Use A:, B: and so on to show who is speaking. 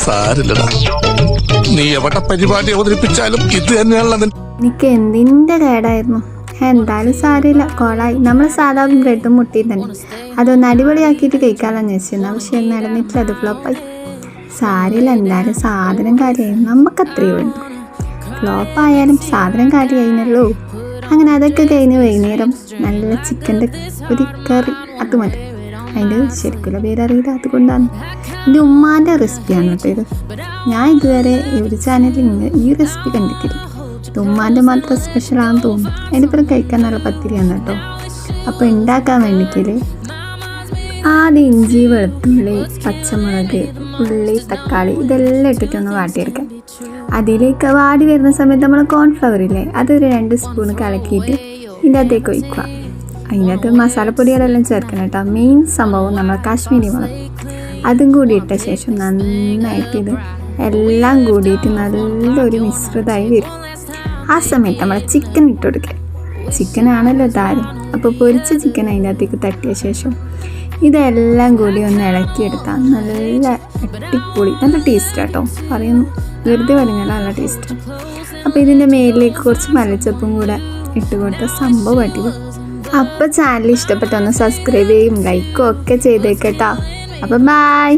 A: സാരില്ലടാ, നീ എവിടെ പരിപാടി അവതരിപ്പിച്ചാലും ഇത് തന്നെയാണല്ലോ.
B: എനിക്ക് എന്തിൻ്റെ കേടായിരുന്നു. എന്തായാലും സാരമില്ല, കോളായി. നമ്മൾ സാധാ ബ്രെഡും മുട്ടിയും തന്നെ അതൊന്ന് അടിപൊളിയാക്കിയിട്ട് കഴിക്കാമെന്ന് വെച്ചിരുന്നു. പക്ഷെ നടന്നിട്ടില്ല, അത് ഫ്ലോപ്പായി. സാരമില്ല, എന്തായാലും സാധനം കാര്യമായി, നമുക്ക് അത്രയേ വേണ്ടു. ഫ്ലോപ്പായാലും സാധനം കാര്യമായിരുന്നല്ലോ. അങ്ങനെ അതൊക്കെ കഴിഞ്ഞ് വൈകുന്നേരം നല്ല ചിക്കൻ്റെ ഒരു കറി, അത് മതി. അതിൻ്റെ ശരിക്കുള്ള പേരറിയില്ല, അതുകൊണ്ടാണ്. എൻ്റെ ഉമ്മാൻ്റെ റെസിപ്പിയാണ് കേട്ടോ ഇത്. ഞാൻ ഇതുവരെ ഒരു ചാനലിൽ ഈ റെസിപ്പി കണ്ടിട്ടില്ല. ഇത് ഉമ്മാൻ്റെ മാത്രം സ്പെഷ്യലാണെന്ന് തോന്നുന്നു. അതിൻ്റെ പുറം കഴിക്കാൻ നല്ല പത്തിരിയാണ് കേട്ടോ. അപ്പോൾ ഉണ്ടാക്കാൻ വേണ്ടിയിട്ട് ആദ്യം ഇഞ്ചി, വെളുത്തുള്ളി, പച്ചമുളക്, ഉള്ളി, തക്കാളി ഇതെല്ലാം ഇട്ടിട്ടൊന്ന് വാട്ടിയെടുക്കാം. അതിലേക്ക് വാടി വരുന്ന സമയത്ത് നമ്മൾ കോൺഫ്ലവർ ഇല്ലേ, അതൊരു 2 സ്പൂൺ കലക്കിയിട്ട് ഇതിൻ്റെ അകത്തേക്ക് ഒഴിക്കുക. അതിനകത്ത് മസാലപ്പൊടികളെല്ലാം ചേർക്കണം കേട്ടോ. മെയിൻ സംഭവം നമ്മൾ കാശ്മീരി മുളക്, അതും കൂടി ഇട്ട ശേഷം നന്നായിട്ട് ഇത് എല്ലാം കൂടിയിട്ട് നല്ലൊരു മിശ്രിതമായി വരും. ആ സമയത്ത് നമ്മൾ ചിക്കൻ ഇട്ട് കൊടുക്കുക. ചിക്കനാണല്ലോ താരം. അപ്പോൾ പൊരിച്ച ചിക്കൻ അതിൻ്റെ അകത്തേക്ക് തട്ടിയ ശേഷം ഇതെല്ലാം കൂടി ഒന്ന് ഇളക്കിയെടുത്താൽ നല്ല അടിപൊളി, നല്ല ടേസ്റ്റ് കേട്ടോ. പറയുന്നു, വെറുതെ പറഞ്ഞാൽ നല്ല ടേസ്റ്റ്. അപ്പോൾ ഇതിൻ്റെ മേലിലേക്ക് കുറച്ച് മല്ലിച്ചപ്പും കൂടെ ഇട്ട് കൊടുത്ത സംഭവം അടിപൊളി. അപ്പോൾ ചാനൽ ഇഷ്ടപ്പെട്ടൊന്ന് സബ്സ്ക്രൈബ് ചെയ്യും, ലൈക്കും ഒക്കെ ചെയ്തേക്കട്ടോ. അപ്പോൾ ബൈ.